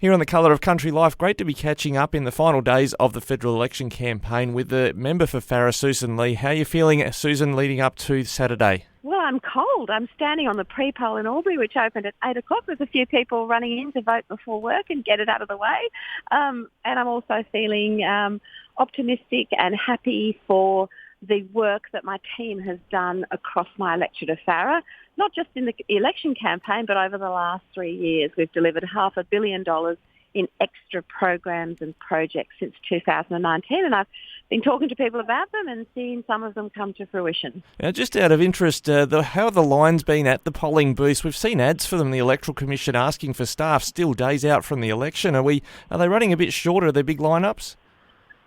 Here on The Colour of Country Life, great to be catching up in the final days of the federal election campaign with the member for Farrer, Sussan Lee. How are you feeling, Susan, leading up to Saturday? Well, I'm cold. I'm standing on the prepoll in Albury, which opened at 8 o'clock. There's a few people running in to vote before work and get it out of the way. And I'm also feeling optimistic and happy for the work that my team has done across my electorate of Farrer, not just in the election campaign, but over the last 3 years. We've delivered $500 million in extra programs and projects since 2019, and I've been talking to people about them and seeing some of them come to fruition. Now, just out of interest, how have the lines been at the polling booths? We've seen ads for them, the Electoral Commission asking for staff still days out from the election. Are they running a bit short? Are there big lineups?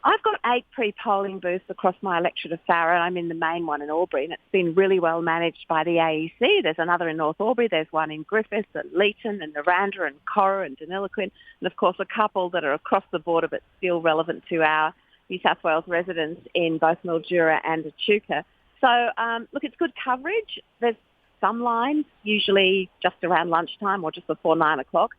I've got 8 pre-polling booths across my electorate of Farrer, and I'm in the main one in Albury, and it's been really well managed by the AEC. There's another in North Albury, there's one in Griffith, at Leeton and Naranda and Cora and Deniliquin, and of course a couple that are across the border but still relevant to our New South Wales residents in both Mildura and Echuca. So, look, it's good coverage. There's some lines, usually just around lunchtime or just before 9 o'clock.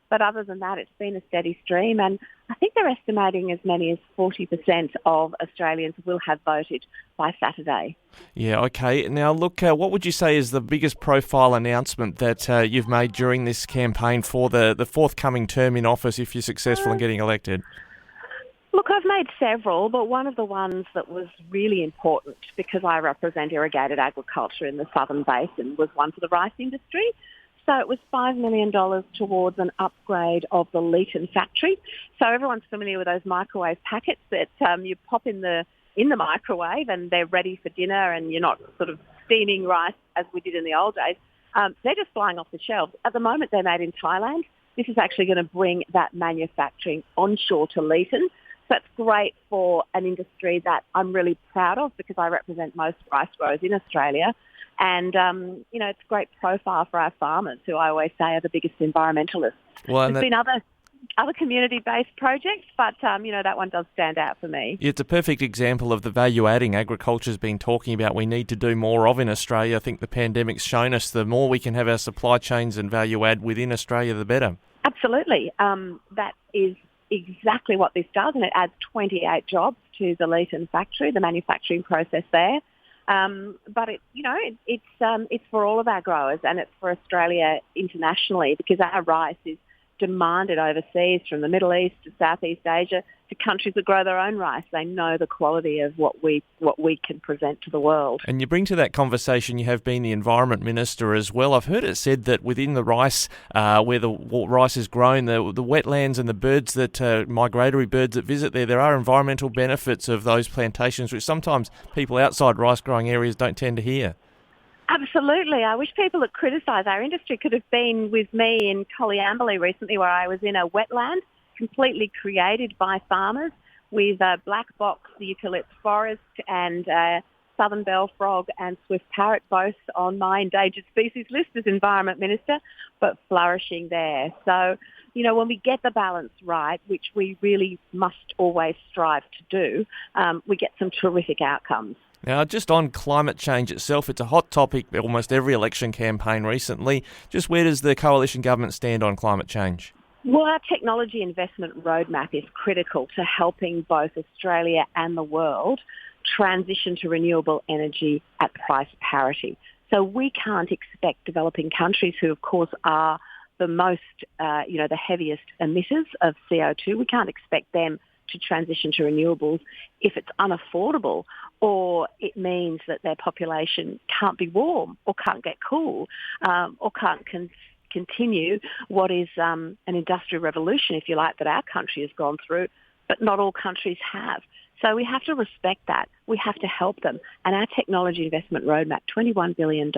But other than that, it's been a steady stream, and I think they're estimating as many as 40% of Australians will have voted by Saturday. Yeah, okay. Now, look, what would you say is the biggest profile announcement that you've made during this campaign for the forthcoming term in office if you're successful in getting elected? Look, I've made several, but one of the ones that was really important because I represent irrigated agriculture in the Southern Basin was one for the rice industry. So it was $5 million towards an upgrade of the Leeton factory. So everyone's familiar with those microwave packets that you pop in the microwave and they're ready for dinner, and you're not sort of steaming rice as we did in the old days. They're just flying off the shelves. At the moment, they're made in Thailand. This is actually going to bring that manufacturing onshore to Leeton. So that's great for an industry that I'm really proud of because I represent most rice growers in Australia. And, it's a great profile for our farmers, who I always say are the biggest environmentalists. Well, There's been other community-based projects, but, that one does stand out for me. It's a perfect example of the value-adding agriculture's been talking about we need to do more of in Australia. I think the pandemic's shown us the more we can have our supply chains and value-add within Australia, the better. Absolutely. That is exactly what this does, and it adds 28 jobs to the Leeton factory, the manufacturing process there. But it's for all of our growers, and it's for Australia internationally, because our rice is demanded overseas, from the Middle East to Southeast Asia to countries that grow their own rice. They know the quality of what we can present to the world. And you bring to that conversation, you have been the Environment Minister as well. I've heard it said that within the rice, where the rice is grown, the wetlands and the birds that, migratory birds that visit there are environmental benefits of those plantations, which sometimes people outside rice growing areas don't tend to hear. Absolutely. I wish people that criticise our industry could have been with me in Coleambally recently, where I was in a wetland completely created by farmers with black box, the eucalypt forest, and southern bell frog and swift parrot, both on my endangered species list as Environment Minister, but flourishing there. So, when we get the balance right, which we really must always strive to do, we get some terrific outcomes. Now, just on climate change itself, it's a hot topic almost every election campaign recently. Just where does the coalition government stand on climate change? Well, our technology investment roadmap is critical to helping both Australia and the world transition to renewable energy at price parity. So we can't expect developing countries, who of course are the most, the heaviest emitters of CO2, we can't expect them to transition to renewables if it's unaffordable, or it means that their population can't be warm or can't get cool, or can't continue what is an industrial revolution, if you like, that our country has gone through, but not all countries have. So we have to respect that. We have to help them. And our technology investment roadmap, $21 billion,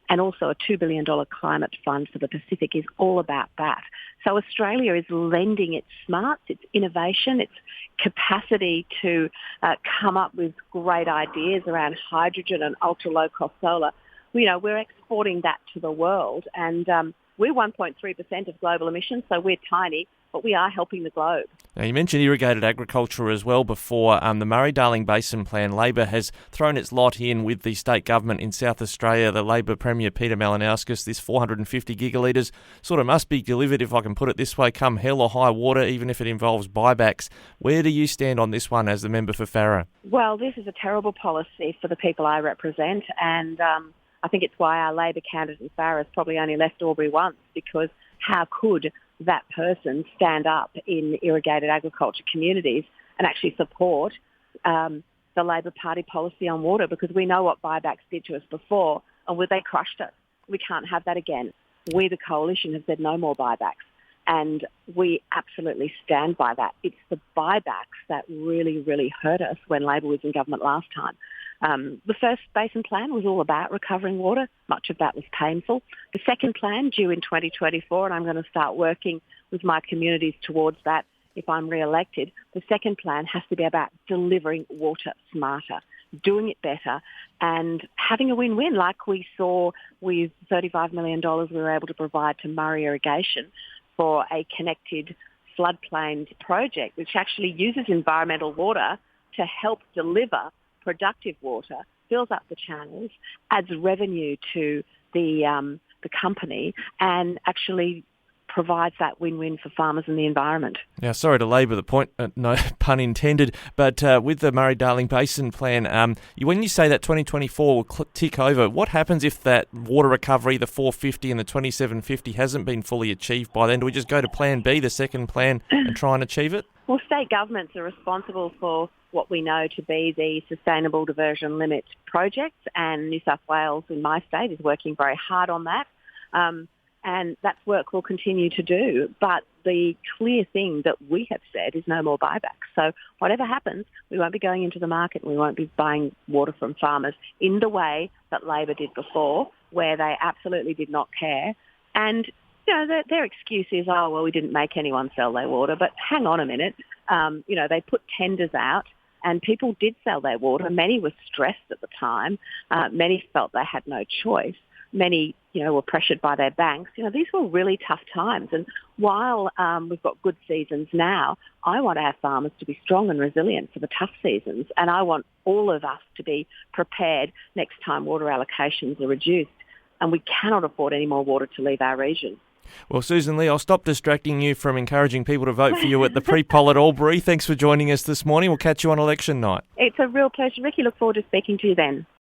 and also a $2 billion climate fund for the Pacific, is all about that. So Australia is lending its smarts, its innovation, its capacity to come up with great ideas around hydrogen and ultra-low-cost solar. We're exporting that to the world. And We're 1.3% of global emissions, so we're tiny, but we are helping the globe. Now, you mentioned irrigated agriculture as well before. The Murray-Darling Basin Plan, Labor has thrown its lot in with the state government in South Australia. The Labor Premier, Peter Malinauskas, this 450 gigalitres sort of must be delivered, if I can put it this way, come hell or high water, even if it involves buybacks. Where do you stand on this one as the member for Farrer? Well, this is a terrible policy for the people I represent, and I think it's why our Labor candidate in Farrer has probably only left Albury once, because how could that person stand up in irrigated agriculture communities and actually support the Labor Party policy on water, because we know what buybacks did to us before and they crushed us. We can't have that again. We, the Coalition, have said no more buybacks, and we absolutely stand by that. It's the buybacks that really, really hurt us when Labor was in government last time. The first basin plan was all about recovering water. Much of that was painful. The second plan, due in 2024, and I'm going to start working with my communities towards that if I'm re-elected, the second plan has to be about delivering water smarter, doing it better, and having a win-win, like we saw with $35 million we were able to provide to Murray Irrigation for a connected floodplains project, which actually uses environmental water to help deliver productive water, fills up the channels, adds revenue to the company, and actually provides that win-win for farmers and the environment. Now, sorry to labour the point, no pun intended, but with the Murray-Darling Basin Plan, when you say that 2024 will tick over, what happens if that water recovery, the 450 and the 2750, hasn't been fully achieved by then? Do we just go to Plan B, the second plan, and try and achieve it? Well, state governments are responsible for what we know to be the Sustainable Diversion Limit projects, and New South Wales in my state is working very hard on that. And that's work we'll continue to do. But the clear thing that we have said is no more buybacks. So whatever happens, we won't be going into the market and we won't be buying water from farmers in the way that Labor did before, where they absolutely did not care. And, their excuse is, oh, well, we didn't make anyone sell their water. But hang on a minute. They put tenders out and people did sell their water. Many were stressed at the time. Many felt they had no choice. Many, were pressured by their banks. These were really tough times. And while we've got good seasons now, I want our farmers to be strong and resilient for the tough seasons. And I want all of us to be prepared next time water allocations are reduced. And we cannot afford any more water to leave our region. Well, Sussan Lee, I'll stop distracting you from encouraging people to vote for you at the pre-poll at Albury. Thanks for joining us this morning. We'll catch you on election night. It's a real pleasure, Ricky. Look forward to speaking to you then.